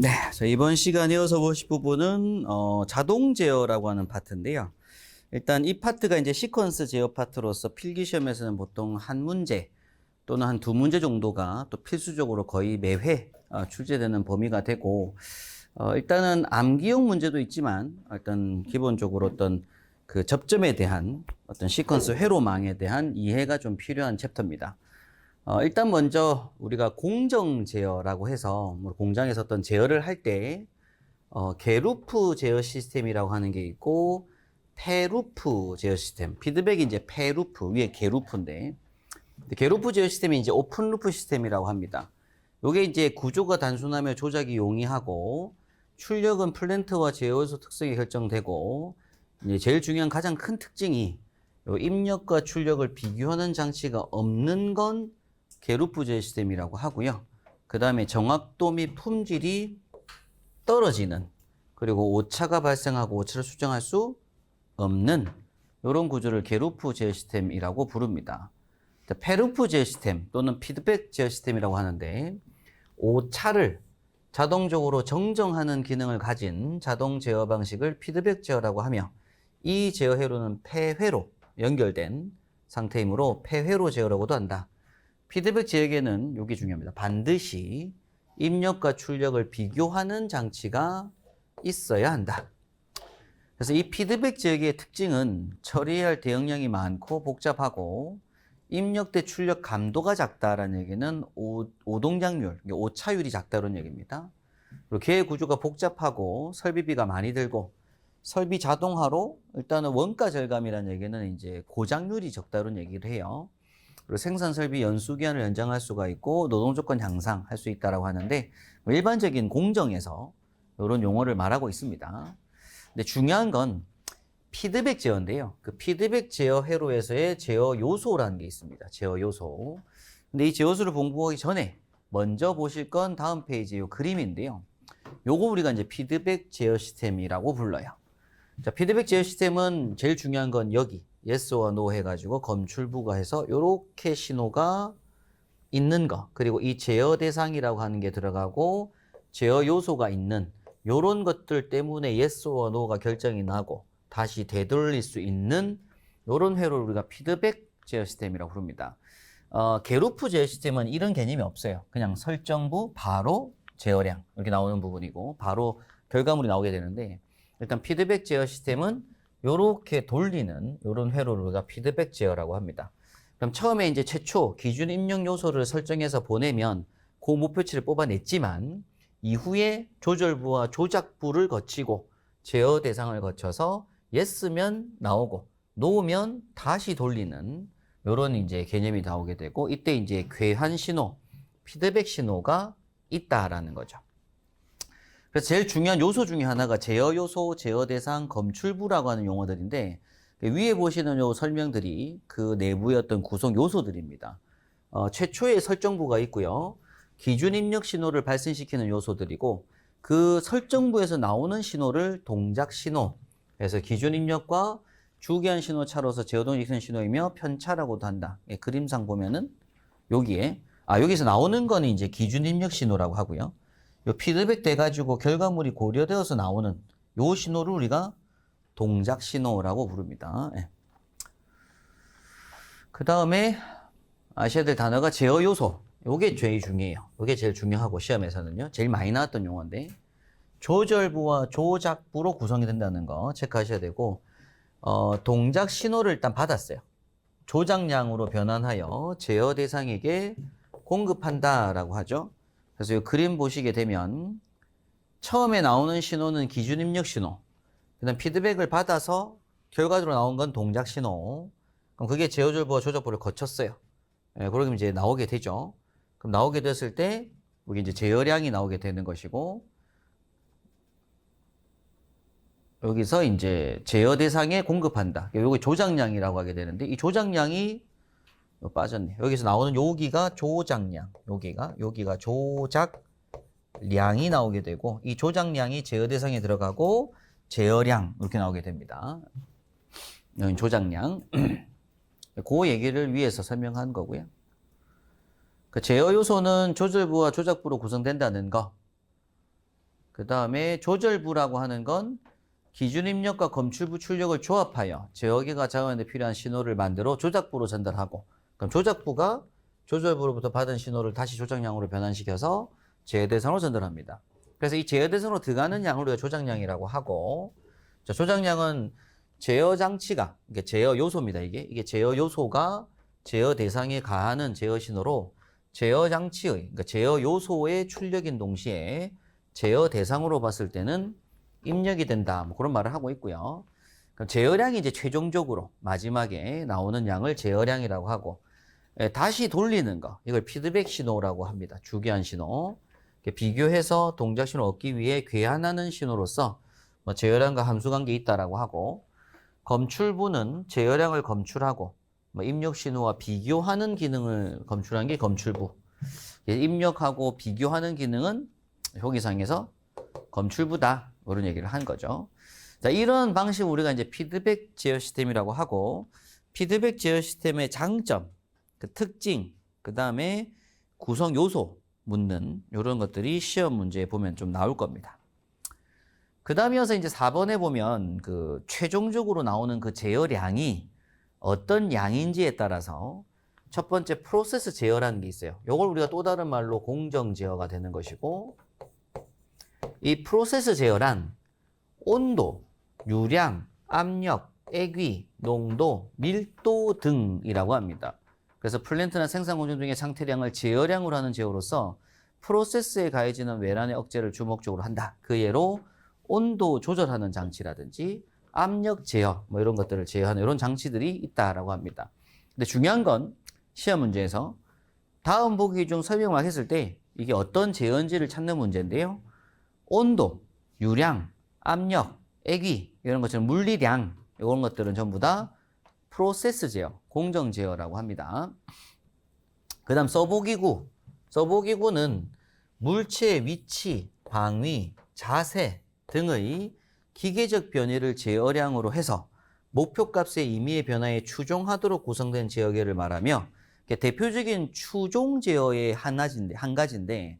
네, 자, 이번 시간에 이어서 보실 부분은 자동 제어라고 하는 파트인데요. 일단 이 파트가 이제 시퀀스 제어 파트로서 필기 시험에서는 보통 한 문제 또는 한 두 문제 정도가 또 필수적으로 거의 매회 출제되는 범위가 되고, 일단은 암기용 문제도 있지만 일단 기본적으로 어떤 그 접점에 대한 어떤 시퀀스 회로망에 대한 이해가 좀 필요한 챕터입니다. 일단 먼저 우리가 공정 제어라고 해서 뭐 공장에서 어떤 제어를 할 때 게루프 제어 시스템이라고 하는 게 있고 페루프 제어 시스템, 피드백이 이제 페루프 위에 게루프인데, 게루프 제어 시스템이 이제 오픈 루프 시스템이라고 합니다. 요게 이제 구조가 단순하며 조작이 용이하고 출력은 플랜트와 제어 요소 특성이 결정되고, 이제 제일 중요한 가장 큰 특징이 요 입력과 출력을 비교하는 장치가 없는 건 게루프 제어 시스템이라고 하고요. 그 다음에 정확도 및 품질이 떨어지는, 그리고 오차가 발생하고 오차를 수정할 수 없는 이런 구조를 게루프 제어 시스템이라고 부릅니다. 페루프 제어 시스템 또는 피드백 제어 시스템이라고 하는데, 오차를 자동적으로 정정하는 기능을 가진 자동 제어 방식을 피드백 제어라고 하며, 이 제어 회로는 폐회로 연결된 상태이므로 폐회로 제어라고도 한다. 피드백 제어에는 여기 중요합니다. 반드시 입력과 출력을 비교하는 장치가 있어야 한다. 그래서 이 피드백 제어의 특징은 처리해야 할 대응량이 많고 복잡하고 입력 대 출력 감도가 작다라는 얘기는 오동작률, 오차율이 작다는 얘기입니다. 그리고 계획 구조가 복잡하고 설비비가 많이 들고 설비 자동화로 일단은 원가 절감이라는 얘기는 이제 고장률이 적다는 얘기를 해요. 그리고 생산 설비 연수 기한을 연장할 수가 있고 노동 조건 향상할 수 있다라고 하는데, 일반적인 공정에서 이런 용어를 말하고 있습니다. 근데 중요한 건 피드백 제어인데요. 그 피드백 제어 회로에서의 제어 요소라는 게 있습니다. 제어 요소. 근데 이 제어 요소를 공부하기 전에 먼저 보실 건 다음 페이지 요 그림인데요. 요거 우리가 이제 피드백 제어 시스템이라고 불러요. 자, 피드백 제어 시스템은 제일 중요한 건 여기 yes와 no 해가지고 검출부가 해서 요렇게 신호가 있는 거, 그리고 이 제어 대상이라고 하는 게 들어가고 제어 요소가 있는 요런 것들 때문에 yes와 no가 결정이 나고 다시 되돌릴 수 있는 요런 회로를 우리가 피드백 제어 시스템이라고 부릅니다. 게루프 제어 시스템은 이런 개념이 없어요. 그냥 설정부 바로 제어량 이렇게 나오는 부분이고 바로 결과물이 나오게 되는데, 일단 피드백 제어 시스템은 요렇게 돌리는 요런 회로를 우리가 피드백 제어라고 합니다. 그럼 처음에 이제 최초 기준 입력 요소를 설정해서 보내면 그 목표치를 뽑아냈지만 이후에 조절부와 조작부를 거치고 제어 대상을 거쳐서 yes면 나오고 no면 다시 돌리는 요런 이제 개념이 나오게 되고, 이때 이제 괴환 신호, 피드백 신호가 있다라는 거죠. 그래서 제일 중요한 요소 중에 하나가 제어 요소, 제어 대상, 검출부라고 하는 용어들인데, 위에 보시는 요 설명들이 그 내부의 어떤 구성 요소들입니다. 최초의 설정부가 있고요. 기준 입력 신호를 발생시키는 요소들이고, 그 설정부에서 나오는 신호를 동작 신호, 그래서 기준 입력과 주기한 신호 차로서 제어 동작 신호이며 편차라고도 한다. 예, 그림상 보면은 여기에 여기서 나오는 거는 이제 기준 입력 신호라고 하고요. 요 피드백 돼가지고 결과물이 고려되어서 나오는 요 신호를 우리가 동작 신호라고 부릅니다. 예. 그 다음에 아셔야 될 단어가 제어 요소. 요게 제일 중요해요. 요게 제일 중요하고 시험에서는요. 제일 많이 나왔던 용어인데, 조절부와 조작부로 구성이 된다는 거 체크하셔야 되고, 동작 신호를 일단 받았어요. 조작량으로 변환하여 제어 대상에게 공급한다라고 하죠. 그래서 이 그림 보시게 되면 처음에 나오는 신호는 기준 입력 신호, 그다음 피드백을 받아서 결과적으로 나온 건 동작 신호. 그럼 그게 제어절부와 조작부를 거쳤어요. 예, 그러면 이제 나오게 되죠. 그럼 나오게 됐을 때 여기 이제 제어량이 나오게 되는 것이고, 여기서 이제 제어 대상에 공급한다. 여기 조작량이라고 하게 되는데, 이 조작량이 빠졌네. 여기서 나오는 여기가 조작량, 여기가 조작량이 나오게 되고, 이 조작량이 제어 대상에 들어가고 제어량 이렇게 나오게 됩니다. 여기 조작량. 그 얘기를 위해서 설명한 거고요. 그 제어 요소는 조절부와 조작부로 구성된다는 거. 그 다음에 조절부라고 하는 건 기준 입력과 검출부 출력을 조합하여 제어기가 작업하는 데 필요한 신호를 만들어 조작부로 전달하고, 그럼 조작부가 조절부로부터 받은 신호를 다시 조작량으로 변환시켜서 제어 대상으로 전달합니다. 그래서 이 제어 대상으로 들어가는 양을 우리가 조작량이라고 하고, 자, 조작량은 제어 장치가, 이게 제어 요소입니다. 이게 제어 요소가 제어 대상에 가하는 제어 신호로 제어 장치의, 그러니까 제어 요소의 출력인 동시에 제어 대상으로 봤을 때는 입력이 된다. 뭐 그런 말을 하고 있고요. 그럼 제어량이 이제 최종적으로 마지막에 나오는 양을 제어량이라고 하고, 다시 돌리는 거, 이걸 피드백 신호라고 합니다. 주기한 신호. 비교해서 동작 신호 얻기 위해 괴환하는 신호로서 뭐 제어량과 함수 관계 있다라고 하고, 검출부는 제어량을 검출하고 뭐 입력 신호와 비교하는 기능을 검출한 게 검출부. 입력하고 비교하는 기능은 효기상에서 검출부다. 이런 얘기를 한 거죠. 자, 이런 방식을 우리가 이제 피드백 제어 시스템이라고 하고, 피드백 제어 시스템의 장점, 그 특징, 그 다음에 구성 요소 묻는 이런 것들이 시험 문제에 보면 좀 나올 겁니다. 그 다음에 이어서 이제 4번에 보면 그 최종적으로 나오는 그 제어량이 어떤 양인지에 따라서 첫 번째 프로세스 제어라는 게 있어요. 이걸 우리가 또 다른 말로 공정 제어가 되는 것이고, 이 프로세스 제어란 온도, 유량, 압력, 액위, 농도, 밀도 등이라고 합니다. 그래서 플랜트나 생산 공정 중의 상태량을 제어량으로 하는 제어로서 프로세스에 가해지는 외란의 억제를 주목적으로 한다. 그 예로 온도 조절하는 장치라든지 압력 제어, 뭐 이런 것들을 제어하는 이런 장치들이 있다라고 합니다. 근데 중요한 건 시험 문제에서 다음 보기 중 설명을 했을 때 이게 어떤 제어인지를 찾는 문제인데요. 온도, 유량, 압력, 액위 이런 것처럼 물리량 이런 것들은 전부 다 프로세스 제어, 공정 제어라고 합니다. 그 다음 서보기구. 서보기구는 물체의 위치, 방위, 자세 등의 기계적 변이를 제어량으로 해서 목표값의 임의의 변화에 추종하도록 구성된 제어계를 말하며, 대표적인 추종 제어의 한 가지인데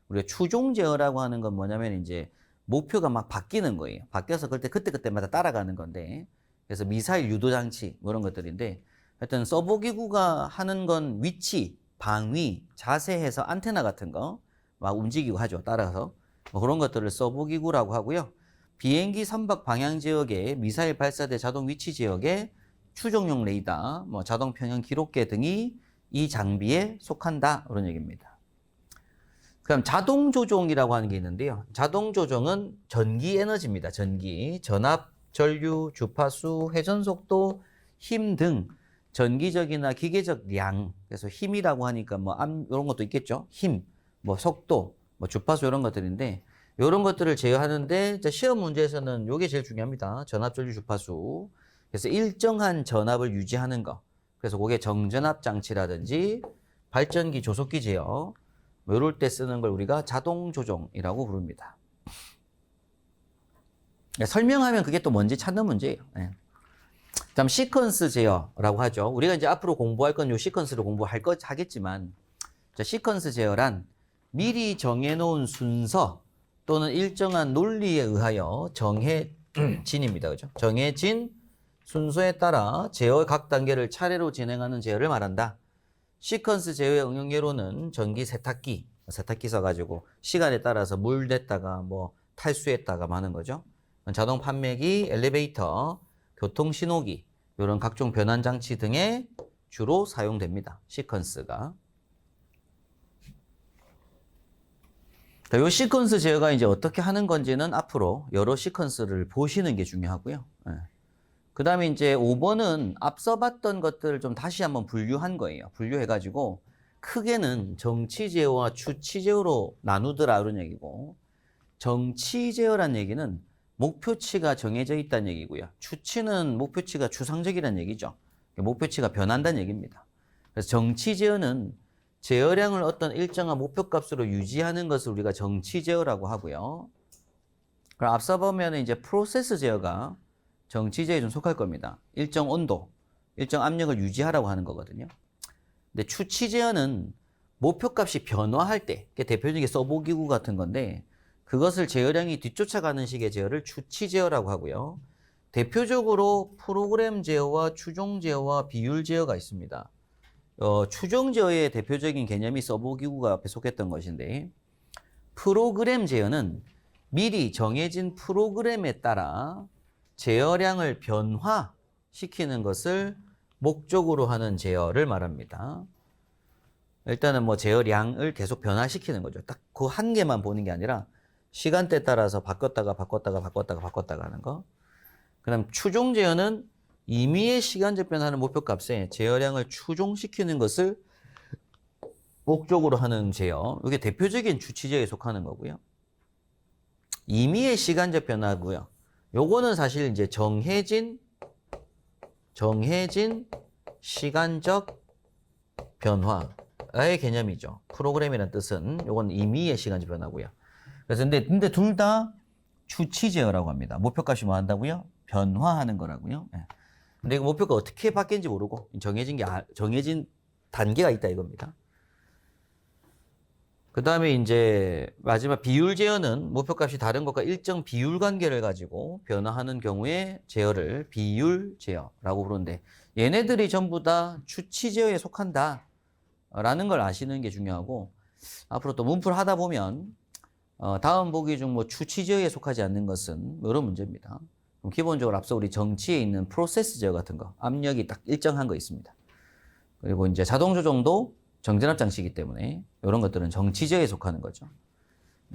우리가 추종 제어라고 하는 건 뭐냐면 이제 목표가 막 바뀌는 거예요. 바뀌어서 그때마다 따라가는 건데, 그래서 미사일 유도 장치 뭐 이런 것들인데, 하여튼 서보기구가 하는 건 위치, 방위, 자세해서 안테나 같은 거 막 움직이고 하죠. 따라서 뭐 그런 것들을 서보기구라고 하고요. 비행기 선박 방향 지역에 미사일 발사대 자동 위치 지역에 추종용 레이더, 뭐 자동 평형 기록계 등이 이 장비에 속한다. 그런 얘기입니다. 그럼 자동 조종이라고 하는 게 있는데요. 자동 조종은 전기 에너지입니다. 전기, 전압, 전류, 주파수, 회전 속도, 힘 등 전기적이나 기계적 량. 그래서 힘이라고 하니까 뭐 이런 것도 있겠죠. 힘, 뭐 속도, 뭐 주파수 이런 것들인데, 이런 것들을 제어하는데 시험 문제에서는 이게 제일 중요합니다. 전압, 전류, 주파수. 그래서 일정한 전압을 유지하는 거. 그래서 그게 정전압 장치라든지 발전기, 조속기 제어. 뭐 이럴 때 쓰는 걸 우리가 자동 조종이라고 부릅니다. 설명하면 그게 또 뭔지 찾는 문제예요. 네. 다음 시퀀스 제어라고 하죠. 우리가 이제 앞으로 공부할 건 요 시퀀스를 하겠지만, 자, 시퀀스 제어란 미리 정해놓은 순서 또는 일정한 논리에 의하여 정해진입니다. 그죠? 정해진 순서에 따라 제어의 각 단계를 차례로 진행하는 제어를 말한다. 시퀀스 제어의 응용 예로는 전기 세탁기 써가지고 시간에 따라서 물 냈다가 뭐 탈수했다가 하는 거죠. 자동 판매기, 엘리베이터, 교통신호기 이런 각종 변환 장치 등에 주로 사용됩니다. 시퀀스가. 이 시퀀스 제어가 이제 어떻게 하는 건지는 앞으로 여러 시퀀스를 보시는 게 중요하고요. 그 다음에 이제 5번은 앞서 봤던 것들을 좀 다시 한번 분류한 거예요. 분류해가지고 크게는 정치 제어와 추치 제어로 나누더라 이런 얘기고, 정치 제어란 얘기는 목표치가 정해져 있다는 얘기고요. 추치는 목표치가 추상적이라는 얘기죠. 목표치가 변한다는 얘기입니다. 그래서 정치 제어는 제어량을 어떤 일정한 목표값으로 유지하는 것을 우리가 정치 제어라고 하고요. 그럼 앞서 보면 이제 프로세스 제어가 정치 제어에 좀 속할 겁니다. 일정 온도, 일정 압력을 유지하라고 하는 거거든요. 근데 추치 제어는 목표값이 변화할 때, 대표적인 서보기구 같은 건데, 그것을 제어량이 뒤쫓아가는 식의 제어를 추치 제어라고 하고요. 대표적으로 프로그램 제어와 추종 제어와 비율 제어가 있습니다. 추종 제어의 대표적인 개념이 서브기구가 앞에 속했던 것인데, 프로그램 제어는 미리 정해진 프로그램에 따라 제어량을 변화시키는 것을 목적으로 하는 제어를 말합니다. 일단은 뭐 제어량을 계속 변화시키는 거죠. 딱 그 한 개만 보는 게 아니라 시간대에 따라서 바꿨다가 하는 거. 그다음 추종 제어는 임의의 시간적 변화하는 목표값에 제어량을 추종시키는 것을 목적으로 하는 제어. 이게 대표적인 주치 제어에 속하는 거고요. 임의의 시간적 변화고요. 요거는 사실 이제 정해진 시간적 변화의 개념이죠. 프로그램이라는 뜻은 요건 임의의 시간적 변화고요. 그래서 근데 둘 다 주치 제어라고 합니다. 목표값이 뭐 한다고요? 변화하는 거라고요. 예. 근데 그 목표가 어떻게 바뀌는지 모르고 정해진 단계가 있다 이겁니다. 그 다음에 이제 마지막 비율 제어는 목표값이 다른 것과 일정 비율 관계를 가지고 변화하는 경우에 제어를 비율 제어라고 부르는데, 얘네들이 전부 다 추치 제어에 속한다 라는 걸 아시는 게 중요하고, 앞으로 또 문풀 하다 보면 다음 보기 중 뭐 추치 제어에 속하지 않는 것은 이런 문제입니다. 그럼 기본적으로 앞서 우리 정치에 있는 프로세스 제어 같은 거, 압력이 딱 일정한 거 있습니다. 그리고 이제 자동 조정도 정전압 장치이기 때문에 이런 것들은 정치 제어에 속하는 거죠.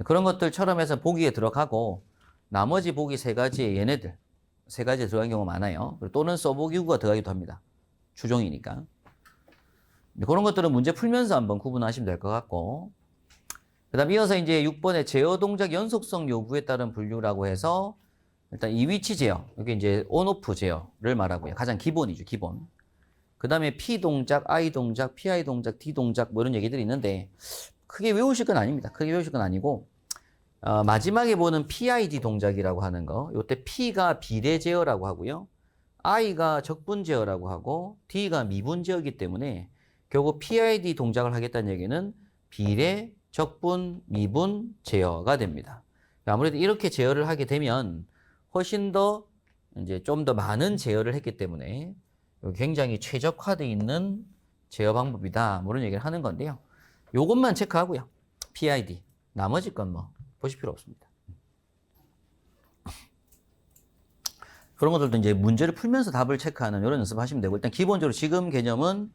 그런 것들처럼 해서 보기에 들어가고, 나머지 보기 세 가지에 얘네들 세 가지에 들어간 경우가 많아요. 또는 서브기구가 들어가기도 합니다. 추종이니까. 그런 것들은 문제 풀면서 한번 구분하시면 될 것 같고, 그 다음 이어서 이제 6번에 제어 동작 연속성 요구에 따른 분류라고 해서, 일단 이 위치 제어, 여기 이제 온오프 제어를 말하고요. 가장 기본이죠, 기본. 그 다음에 P 동작, I 동작, PI 동작, D 동작 뭐 이런 얘기들이 있는데, 크게 외우실 건 아닙니다. 크게 외우실 건 아니고, 마지막에 보는 PID 동작이라고 하는 거, 요때 P가 비례 제어라고 하고요. I가 적분 제어라고 하고, D가 미분 제어이기 때문에 결국 PID 동작을 하겠다는 얘기는 비례, 적분, 미분 제어가 됩니다. 아무래도 이렇게 제어를 하게 되면 훨씬 더 이제 좀 더 많은 제어를 했기 때문에 굉장히 최적화되어 있는 제어 방법이다. 뭐 이런 얘기를 하는 건데요. 요것만 체크하고요. PID. 나머지 건 뭐 보실 필요 없습니다. 그런 것들도 이제 문제를 풀면서 답을 체크하는 이런 연습 하시면 되고, 일단 기본적으로 지금 개념은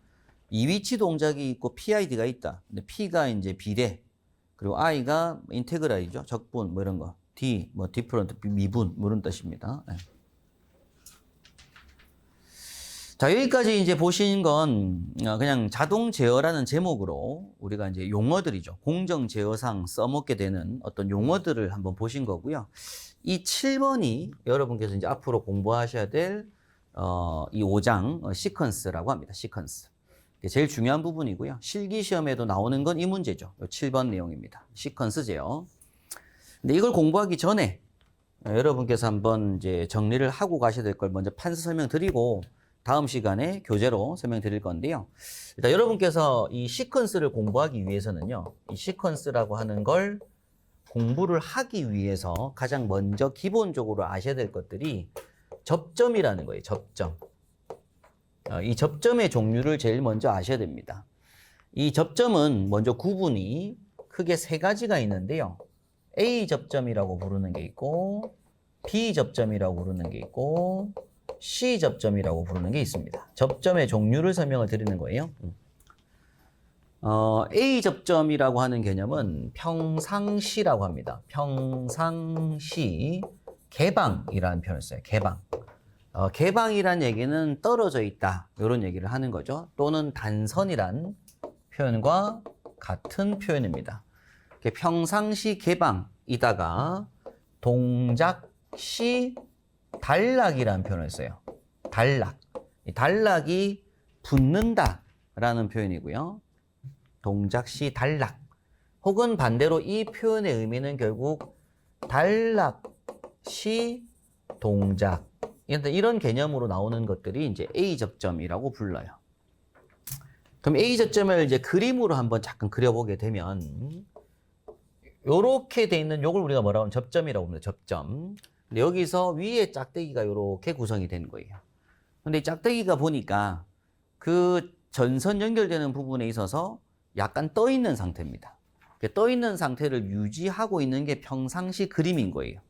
이 위치 동작이 있고 PID가 있다. 근데 P가 이제 비례, 그리고 I가 인테그랄이죠. 적분 뭐 이런 거. D 뭐 디퍼런트 미분 뭐 이런 뜻입니다. 네. 자, 여기까지 이제 보신 건 그냥 자동 제어라는 제목으로 우리가 이제 용어들이죠. 공정 제어상 써먹게 되는 어떤 용어들을 한번 보신 거고요. 이 7번이 여러분께서 이제 앞으로 공부하셔야 될 이 5장 시퀀스라고 합니다. 시퀀스. 제일 중요한 부분이고요. 실기 시험에도 나오는 건 이 문제죠. 7번 내용입니다. 시퀀스 제어. 근데 이걸 공부하기 전에 여러분께서 한번 이제 정리를 하고 가셔야 될 걸 먼저 판서 설명드리고 다음 시간에 교재로 설명드릴 건데요. 일단 여러분께서 이 시퀀스를 공부하기 위해서는요. 이 시퀀스라고 하는 걸 공부를 하기 위해서 가장 먼저 기본적으로 아셔야 될 것들이 접점이라는 거예요. 접점. 이 접점의 종류를 제일 먼저 아셔야 됩니다. 이 접점은 먼저 구분이 크게 세 가지가 있는데요. A 접점이라고 부르는 게 있고, B 접점이라고 부르는 게 있고, C 접점이라고 부르는 게 있습니다. 접점의 종류를 설명을 드리는 거예요. A 접점이라고 하는 개념은 평상시라고 합니다. 평상시 개방이라는 표현을 써요. 개방. 개방이란 얘기는 떨어져 있다. 이런 얘기를 하는 거죠. 또는 단선이란 표현과 같은 표현입니다. 평상시 개방이다가 동작시 단락이라는 표현을 써요. 단락. 이 단락이 붙는다라는 표현이고요. 동작시 단락. 혹은 반대로 이 표현의 의미는 결국 단락시 동작. 이런 개념으로 나오는 것들이 이제 A 접점이라고 불러요. 그럼 A 접점을 이제 그림으로 한번 잠깐 그려보게 되면, 요렇게 돼 있는 요걸 우리가 뭐라고 하면 접점이라고 합니다. 접점. 근데 여기서 위에 짝대기가 요렇게 구성이 된 거예요. 근데 이 짝대기가 보니까 그 전선 연결되는 부분에 있어서 약간 떠 있는 상태입니다. 떠 있는 상태를 유지하고 있는 게 평상시 그림인 거예요.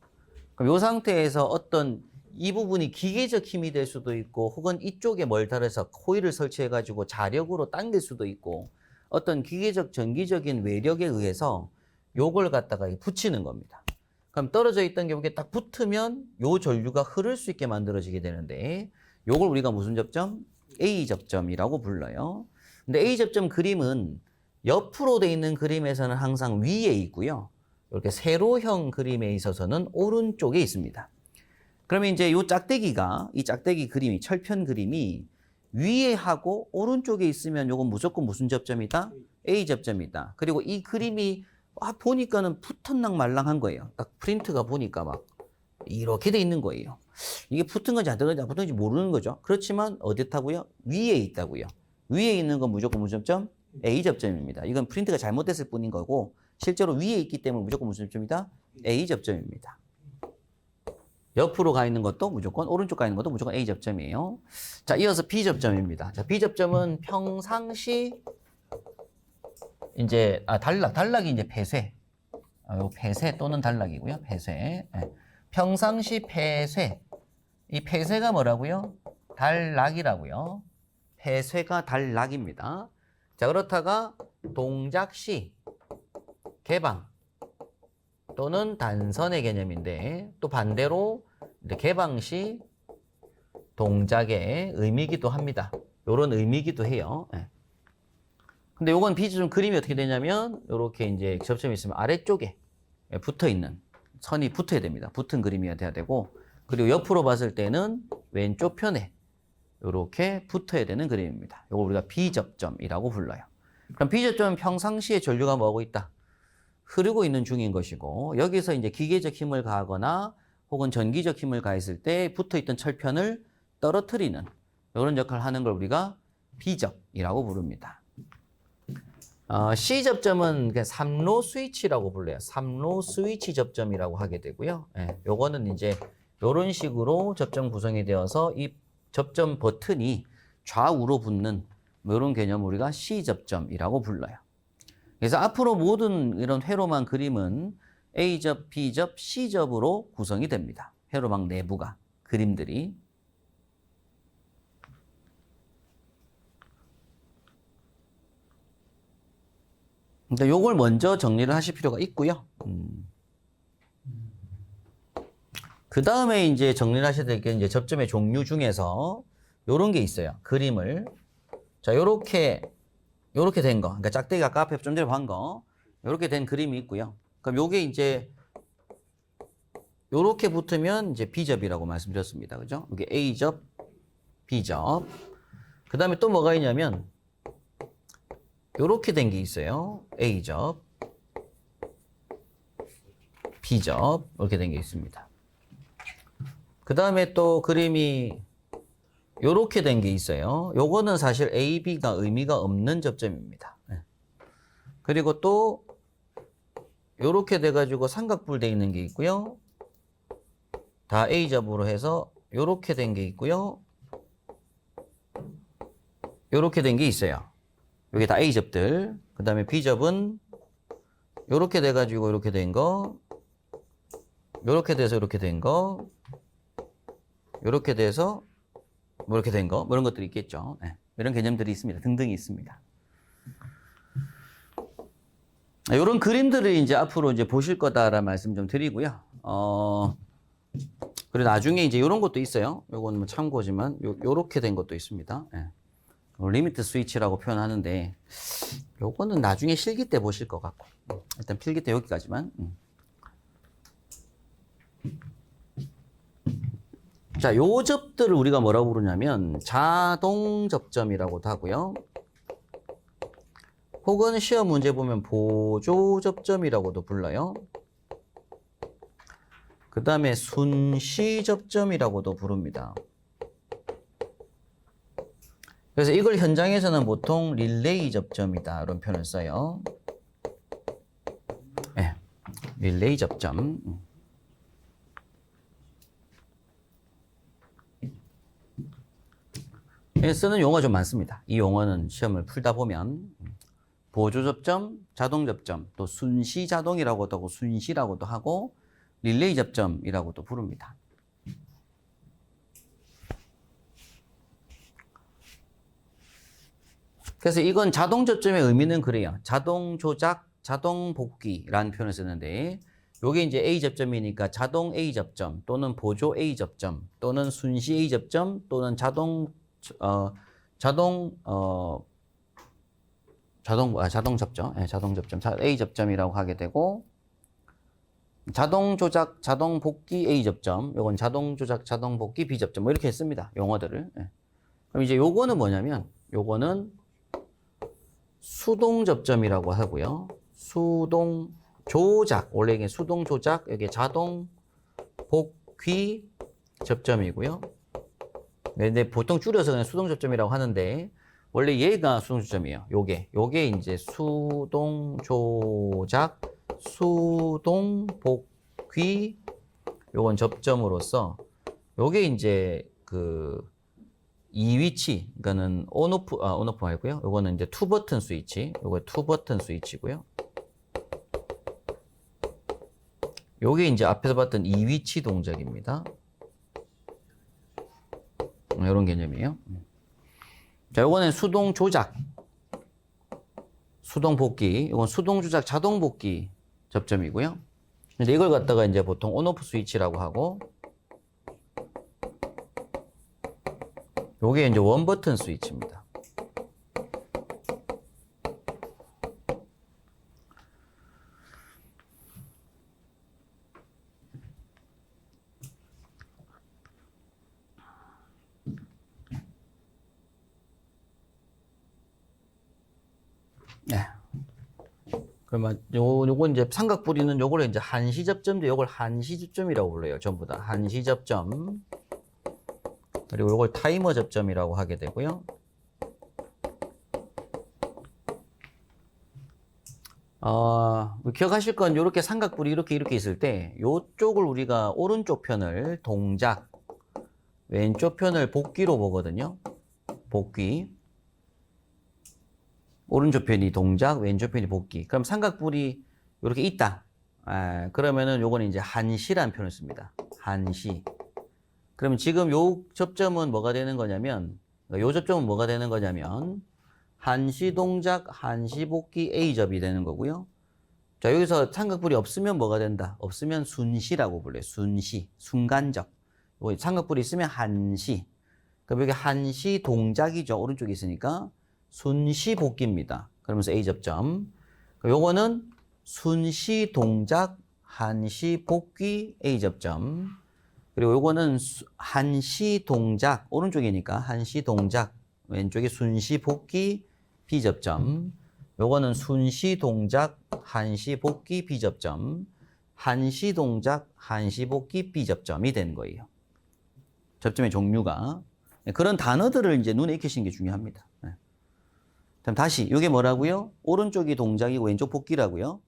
그럼 이 상태에서 어떤 이 부분이 기계적 힘이 될 수도 있고 혹은 이쪽에 멀달해서 코일을 설치해 가지고 자력으로 당길 수도 있고 어떤 기계적 전기적인 외력에 의해서 요걸 갖다가 붙이는 겁니다. 그럼 떨어져 있던 게 이렇게 딱 붙으면 요 전류가 흐를 수 있게 만들어지게 되는데 요걸 우리가 무슨 접점? A 접점이라고 불러요. 근데 A 접점 그림은 옆으로 돼 있는 그림에서는 항상 위에 있고요. 이렇게 세로형 그림에 있어서는 오른쪽에 있습니다. 그러면 이제 이 짝대기가, 이 짝대기 그림이, 철편 그림이 위에 하고 오른쪽에 있으면 요건 무조건 무슨 접점이다? A 접점이다. 그리고 이 그림이 보니까는 붙었랑 말랑한 거예요. 딱 프린트가 보니까 막 이렇게 돼 있는 거예요. 이게 붙은 건지 안 붙은 건지 모르는 거죠. 그렇지만 어디다고요? 위에 있다고요. 위에 있는 건 무조건 무슨 접점? A 접점입니다. 이건 프린트가 잘못됐을 뿐인 거고 실제로 위에 있기 때문에 무조건 무슨 접점이다? A 접점입니다. 옆으로 가 있는 것도 무조건, 오른쪽 가 있는 것도 무조건 A 접점이에요. 자, 이어서 B 접점입니다. 자, B 접점은 평상시 이제 단락이 이제 폐쇄. 요 폐쇄 또는 단락이고요. 폐쇄. 네. 평상시 폐쇄. 이 폐쇄가 뭐라고요? 단락이라고요. 폐쇄가 단락입니다. 자, 그렇다가 동작 시 개방 또는 단선의 개념인데 또 반대로 개방 시 동작의 의미이기도 합니다. 요런 의미이기도 해요. 네. 근데 요건 비주점 그림이 어떻게 되냐면 요렇게 이제 접점이 있으면 아래쪽에 붙어 있는 선이 붙어야 됩니다. 붙은 그림이 돼야 되고 그리고 옆으로 봤을 때는 왼쪽 편에 요렇게 붙어야 되는 그림입니다. 요걸 우리가 비접점이라고 불러요. 그럼 비접점은 평상시에 전류가 뭐하고 있다? 흐르고 있는 중인 것이고 여기서 이제 기계적 힘을 가하거나 혹은 전기적 힘을 가했을 때 붙어있던 철편을 떨어뜨리는 이런 역할을 하는 걸 우리가 비접이라고 부릅니다. C접점은 그냥 3로 스위치라고 불러요. 3로 스위치 접점이라고 하게 되고요. 예, 요거는 이제 이런 식으로 접점 구성이 되어서 이 접점 버튼이 좌우로 붙는 이런 개념을 우리가 C접점이라고 불러요. 그래서 앞으로 모든 이런 회로망 그림은 A접, B접, C접으로 구성이 됩니다. 회로망 내부가, 그림들이. 근데 요걸 먼저 정리를 하실 필요가 있고요. 그 다음에 이제 정리를 하셔야 될 게 이제 접점의 종류 중에서 요런 게 있어요. 그림을. 자, 요렇게 된 거. 그러니까 짝대기가 아까 앞에 좀 전에 본 거. 요렇게 된 그림이 있고요. 그럼 요게 이제 요렇게 붙으면 이제 B접이라고 말씀드렸습니다. 그죠? 이게 A접, B접. 그 다음에 또 뭐가 있냐면 요렇게 된 게 있어요. A접, B접. 이렇게 된 게 있습니다. 그 다음에 또 그림이 요렇게 된 게 있어요. 요거는 사실 A, B가 의미가 없는 접점입니다. 그리고 또 요렇게 돼가지고 삼각불 돼 있는 게 있고요. 다 A접으로 해서 요렇게 된 게 있고요. 요렇게 된 게 있어요. 요게 다 A접들. 그 다음에 B접은 요렇게 돼가지고 요렇게 된 거, 요렇게 돼서 요렇게 된 거, 요렇게 돼서 뭐 이렇게 된 거, 뭐 이런 것들이 있겠죠. 네. 이런 개념들이 있습니다. 등등이 있습니다. 이런 그림들을 이제 앞으로 이제 보실 거다라는 말씀 좀 드리고요. 그리고 나중에 이제 이런 것도 있어요. 요거는 뭐 참고지만, 요렇게 된 것도 있습니다. 네. 리미트 스위치라고 표현하는데, 요거는 나중에 실기 때 보실 것 같고, 일단 필기 때 여기까지만. 자, 요 접들을 우리가 뭐라고 부르냐면 자동 접점이라고도 하고요. 혹은 시험 문제 보면 보조 접점이라고도 불러요. 그 다음에 순시 접점이라고도 부릅니다. 그래서 이걸 현장에서는 보통 릴레이 접점이다 이런 표현을 써요. 네. 릴레이 접점. 쓰는 용어가 좀 많습니다. 이 용어는 시험을 풀다 보면 보조 접점, 자동 접점, 또 순시 자동이라고도 하고 순시라고도 하고 릴레이 접점이라고도 부릅니다. 그래서 이건 자동 접점의 의미는 그래요. 자동 조작, 자동 복귀라는 표현을 쓰는데 요게 이제 A 접점이니까 자동 A 접점 또는 보조 A 접점 또는 순시 A 접점 또는 자동 접점, 네, 자동 접점, A 접점이라고 하게 되고, 자동 조작, 자동 복귀 A 접점, 요건 자동 조작, 자동 복귀 B 접점, 뭐 이렇게 했습니다. 용어들을. 네. 그럼 이제 요거는 뭐냐면, 요거는 수동 접점이라고 하고요. 수동 조작, 원래 이게 수동 조작, 여기 자동 복귀 접점이고요. 근데 보통 줄여서 그냥 수동 접점이라고 하는데 원래 얘가 수동 접점이에요. 요게 이제 수동 조작, 수동 복귀 요건 접점으로서 요게 이제 그 이 위치, 그러니까는 온오프 말고요. 요거는 이제 투 버튼 스위치, 요거 투 버튼 스위치고요. 요게 이제 앞에서 봤던 이 위치 동작입니다. 이런 개념이에요. 자, 요거는 수동 조작, 수동 복귀, 요건 수동 조작, 자동 복귀 접점이고요. 근데 이걸 갖다가 이제 보통 온오프 스위치라고 하고, 요게 이제 원 버튼 스위치입니다. 네. 그러면 요거 이제 삼각부리는 요걸 이제 한시 접점도 요걸 한시 접점이라고 불러요. 전부 다 한시 접점. 그리고 요걸 타이머 접점이라고 하게 되고요. 기억하실 건 요렇게 삼각뿔이 이렇게 있을 때 요쪽을 우리가 오른쪽 편을 동작, 왼쪽 편을 복귀로 보거든요. 복귀. 오른쪽 편이 동작, 왼쪽 편이 복귀. 그럼 삼각뿔이 이렇게 있다. 그러면은 요거는 이제 한시라는 표현을 씁니다. 한시. 그러면 지금 요 접점은 뭐가 되는 거냐면, 요 접점은 뭐가 되는 거냐면, 한시 동작, 한시 복귀 A접이 되는 거고요. 자, 여기서 삼각뿔이 없으면 뭐가 된다? 없으면 순시라고 불러요. 순시, 순간적. 삼각뿔이 있으면 한시. 그럼 여기 한시 동작이죠. 오른쪽에 있으니까. 순시 복귀입니다. 그러면서 A 접점. 요거는 순시 동작, 한시 복귀 A 접점. 그리고 요거는 한시 동작, 오른쪽이니까 한시 동작, 왼쪽에 순시 복귀 B 접점. 요거는 순시 동작, 한시 복귀 B 접점. 한시 동작, 한시 복귀 B 접점이 되는 거예요. 접점의 종류가. 그런 단어들을 이제 눈에 익히시는 게 중요합니다. 그럼 다시, 이게 뭐라고요? 오른쪽이 동작이고 왼쪽 복귀라고요?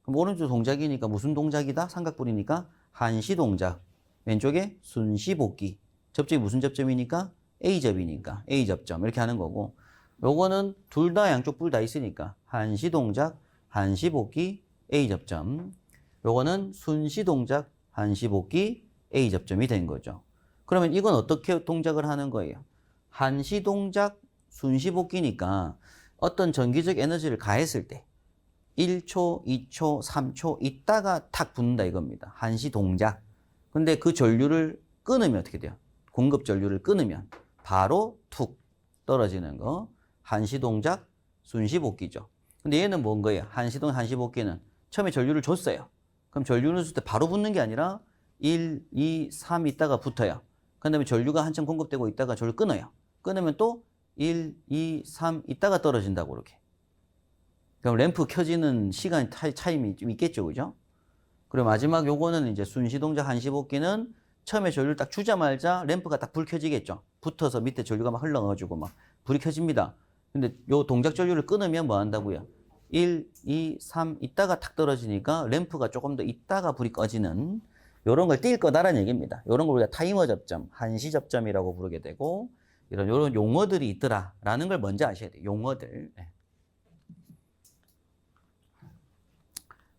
그럼 오른쪽 동작이니까 무슨 동작이다? 삼각뿔이니까 한시 동작. 왼쪽에 순시 복귀. 접점이 무슨 접점이니까? A접이니까 A접점 이렇게 하는 거고, 요거는 둘 다 양쪽 뿔 다 있으니까 한시 동작, 한시 복귀, A접점. 요거는 순시 동작, 한시 복귀, A접점이 된 거죠. 그러면 이건 어떻게 동작을 하는 거예요? 한시 동작, 순시 복귀니까 어떤 전기적 에너지를 가했을 때 1초, 2초, 3초 있다가 탁 붙는다 이겁니다. 한시 동작. 근데 그 전류를 끊으면 어떻게 돼요? 공급 전류를 끊으면 바로 툭 떨어지는 거. 한시 동작, 순시 복귀죠. 근데 얘는 뭔 거예요? 한시 동작, 한시 복귀는 처음에 전류를 줬어요. 그럼 전류를 줄 때 바로 붙는 게 아니라 1, 2, 3 있다가 붙어요. 그 다음에 전류가 한참 공급되고 있다가 전류 끊어요. 끊으면 또 1, 2, 3 있다가 떨어진다고 그렇게. 그럼 램프 켜지는 시간 차임이 좀 있겠죠, 그죠? 그리고 마지막 요거는 이제 순시 동작 한시 복귀는 처음에 전류를 딱 주자마자 램프가 딱 불 켜지겠죠. 붙어서 밑에 전류가 막 흘러가지고 막 불이 켜집니다. 근데 요 동작 전류를 끊으면 뭐 한다고요? 1, 2, 3 있다가 탁 떨어지니까 램프가 조금 더 있다가 불이 꺼지는 이런 걸 띌 거다라는 얘기입니다. 이런 걸 우리가 타이머 접점, 한시 접점이라고 부르게 되고 이런 용어들이 있더라라는 걸 먼저 아셔야 돼요. 용어들. 네.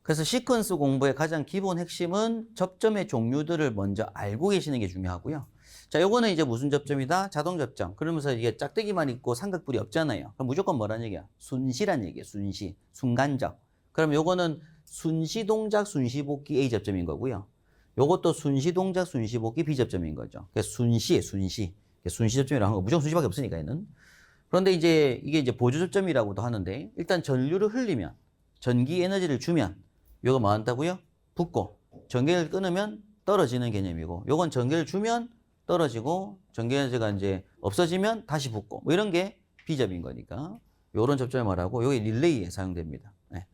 그래서 시퀀스 공부의 가장 기본 핵심은 접점의 종류들을 먼저 알고 계시는 게 중요하고요. 자, 요거는 이제 무슨 접점이다? 자동 접점. 그러면서 이게 짝대기만 있고 삼각뿔이 없잖아요. 그럼 무조건 뭐라는 얘기야? 순시란 얘기예요. 순시. 순간적. 그럼 요거는 순시 동작, 순시 복귀 A 접점인 거고요. 요것도 순시 동작, 순시 복귀 B 접점인 거죠. 그래서 순시에 순시. 순시 접점이라고 하는 거 무조건 순시밖에 없으니까 얘는. 그런데 이제 이게 이제 보조 접점이라고도 하는데 일단 전류를 흘리면 전기 에너지를 주면 요거 뭐 한다고요? 붙고 전기를 끊으면 떨어지는 개념이고 요건 전기를 주면 떨어지고 전기 에너지가 이제 없어지면 다시 붙고 뭐 이런 게 B접인 거니까 요런 접점을 말하고 요게 릴레이에 사용됩니다. 네.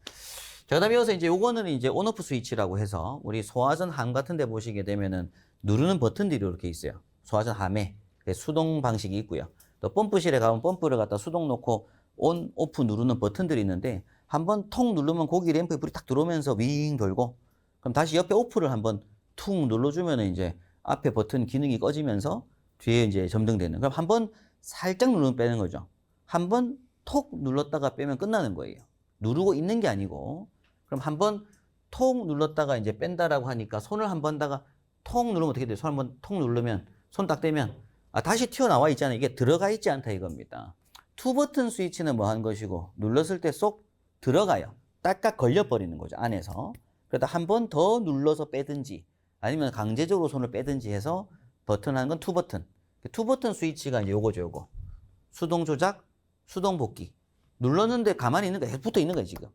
자, 그다음에 이어서 이제 요거는 이제 온오프 스위치라고 해서 우리 소화전 함 같은 데 보시게 되면은 누르는 버튼들이 이렇게 있어요. 소화전 함에 수동 방식이 있고요. 또 펌프실에 가면 펌프를 갖다 수동 놓고 온, 오프 누르는 버튼들이 있는데 한번 통 누르면 고기 램프에 불이 딱 들어오면서 윙 돌고 그럼 다시 옆에 오프를 한번 툭 눌러주면 이제 앞에 버튼 기능이 꺼지면서 뒤에 이제 점등되는. 그럼 한번 살짝 누르면 빼는 거죠. 한번 톡 눌렀다가 빼면 끝나는 거예요. 누르고 있는 게 아니고 그럼 한번 톡 눌렀다가 이제 뺀다라고 하니까 손을 한번 다가 톡 누르면 어떻게 돼요? 손 한번 톡 누르면 손 딱 떼면 다시 튀어나와 있잖아요. 이게 들어가 있지 않다 이겁니다. 투 버튼 스위치는 뭐 하는 것이고 눌렀을 때 쏙 들어가요. 딱딱 걸려버리는 거죠. 안에서. 그러다 한 번 더 눌러서 빼든지 아니면 강제적으로 손을 빼든지 해서 버튼 하는 건 투 버튼. 투 버튼 스위치가 이제 요거죠. 요거. 수동 조작, 수동 복귀. 눌렀는데 가만히 있는 거 계속 붙어 있는 거예요. 지금.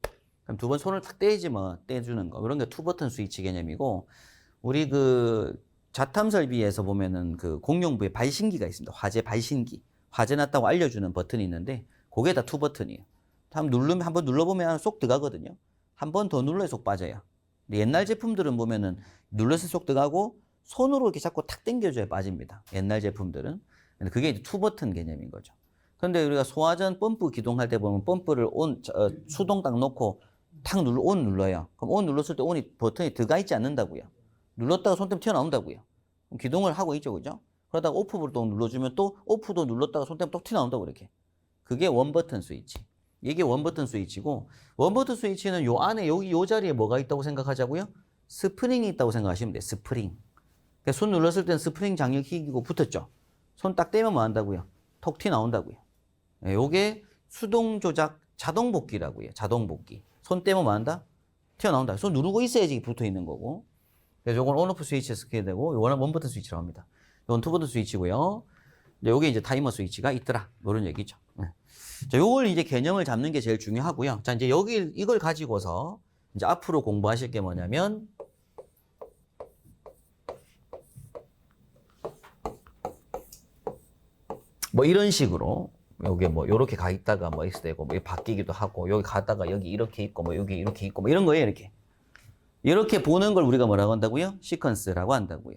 그럼 두 번 손을 탁 떼지 뭐 떼주는 거. 이런 게 투 버튼 스위치 개념이고 우리 그 자탐 설비에서 보면은 그 공용부에 발신기가 있습니다. 화재 발신기. 화재 났다고 알려주는 버튼이 있는데 그게 다 투 버튼이에요. 한번 눌러보면 쏙 들어가거든요. 한 번 더 눌러야 쏙 빠져요. 근데 옛날 제품들은 보면은 눌러서 쏙 들어가고 손으로 이렇게 잡고 탁 당겨줘야 빠집니다. 옛날 제품들은. 그게 이제 투 버튼 개념인 거죠. 그런데 우리가 소화전 펌프 기동할 때 보면 펌프를 수동 딱 놓고 탁 온 눌러요. 그럼 온 눌렀을 때 온이 버튼이 들어가 있지 않는다고요. 눌렀다가 손 때문에 튀어나온다고요. 그럼 기동을 하고 있죠. 그죠? 그러다가 오프를 또 눌러주면 또 오프도 눌렀다가 손 때문에 또 튀어나온다고 이렇게. 그게 원 버튼 스위치. 이게 원 버튼 스위치고 원 버튼 스위치는 요 안에 여기 요 자리에 뭐가 있다고 생각하자고요? 스프링이 있다고 생각하시면 돼요. 스프링. 그러니까 손 눌렀을 때는 스프링 장력이 이기고 붙었죠. 손 딱 떼면 뭐 한다고요? 톡 튀어나온다고요. 요게 수동 조작 자동 복귀라고 해요. 자동 복귀. 손 떼면 뭐 한다? 튀어나온다. 손 누르고 있어야지 붙어 있는 거고. 그래서 요건 온오프 스위치에서 쓰게 되고 요거는 원 버튼 스위치라고 합니다. 요건 투 버튼 스위치고요. 요게 이제 타이머 스위치가 있더라. 이런 얘기죠. 네. 자, 요걸 이제 개념을 잡는 게 제일 중요하고요. 자, 이제 여기 이걸 가지고서 이제 앞으로 공부하실 게 뭐냐면 뭐 이런 식으로 여기 뭐 요렇게 가 있다가 뭐 X 되고 뭐 바뀌기도 하고 여기 가다가 여기 이렇게 있고 뭐 여기 이렇게 있고 뭐 이런 거예요. 이렇게 보는 걸 우리가 뭐라고 한다고요? 시퀀스라고 한다고요.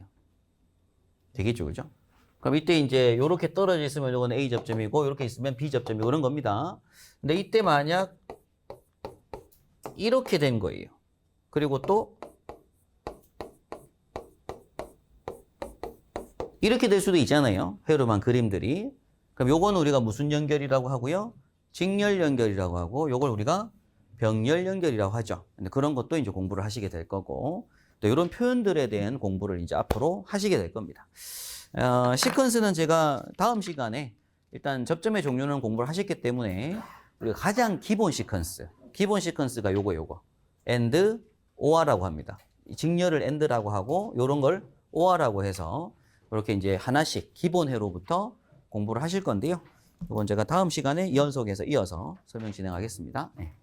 되겠죠, 그죠? 그럼 이때 이제 요렇게 떨어져 있으면 요건 A 접점이고 요렇게 있으면 B 접점이고 그런 겁니다. 근데 이때 만약 이렇게 된 거예요. 그리고 또 이렇게 될 수도 있잖아요. 회로만 그림들이. 그럼 요거는 우리가 무슨 연결이라고 하고요? 직렬 연결이라고 하고 요걸 우리가 병렬 연결이라고 하죠. 근데 그런 것도 이제 공부를 하시게 될 거고 또 이런 표현들에 대한 공부를 이제 앞으로 하시게 될 겁니다. 시퀀스는 제가 다음 시간에 일단 접점의 종류는 공부를 하셨기 때문에 우리가 가장 기본 시퀀스가 요거 and or라고 합니다. 직렬을 and라고 하고 요런 걸 or라고 해서 이렇게 이제 하나씩 기본 회로부터 공부를 하실 건데요. 이건 제가 다음 시간에 연속해서 이어서 설명 진행하겠습니다. 네.